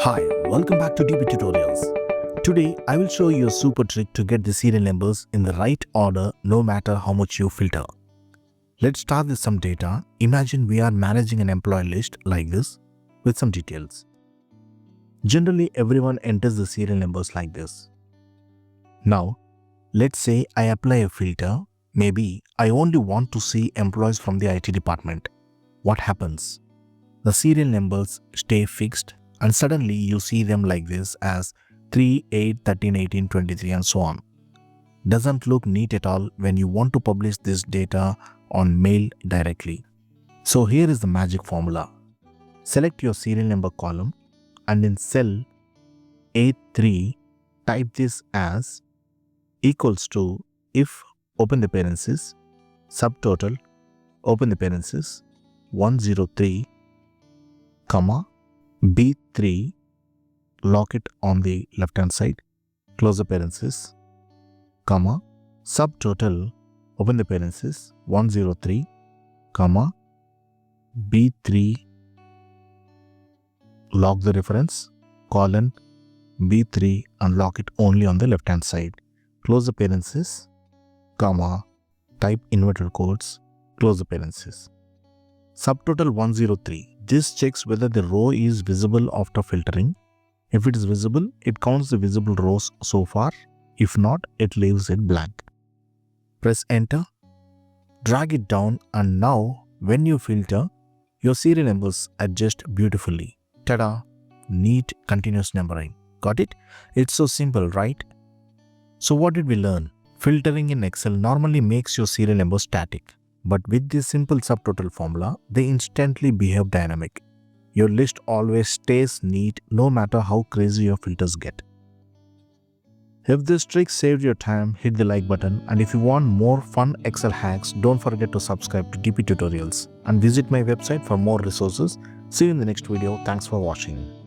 Hi, welcome back to DB Tutorials. Today, I will show you a super trick to get the serial numbers in the right order no matter how much you filter. Let's start with some data. Imagine we are managing an employee list like this with some details. Generally, everyone enters the serial numbers like this. Now, let's say I apply a filter. Maybe I only want to see employees from the IT department. What happens? The serial numbers stay fixed and suddenly you see them like this as 3, 8, 13, 18, 23 and so on. Doesn't look neat at all when you want to publish this data on mail directly. So here is the magic formula. Select your serial number column and in cell A3 type this as equals to if open the parenthesis subtotal open the parenthesis 103 comma B3 lock it on the left hand side close the parenthesis comma subtotal open the parenthesis 103 comma B3 lock the reference colon B3 and lock it only on the left hand side close the parenthesis comma type inverted quotes close the parenthesis subtotal 103. This checks whether the row is visible after filtering. If it is visible, it counts the visible rows so far. If not, it leaves it blank. Press enter, drag it down, and now when you filter, your serial numbers adjust beautifully. Ta-da! Neat continuous numbering. Got it? It's so simple, right? So what did we learn? Filtering in Excel normally makes your serial numbers static. But with this simple subtotal formula, they instantly behave dynamic. Your list always stays neat no matter how crazy your filters get. If this trick saved your time, hit the like button, and if you want more fun Excel hacks, don't forget to subscribe to DP Tutorials and visit my website for more resources. See you in the next video. Thanks for watching.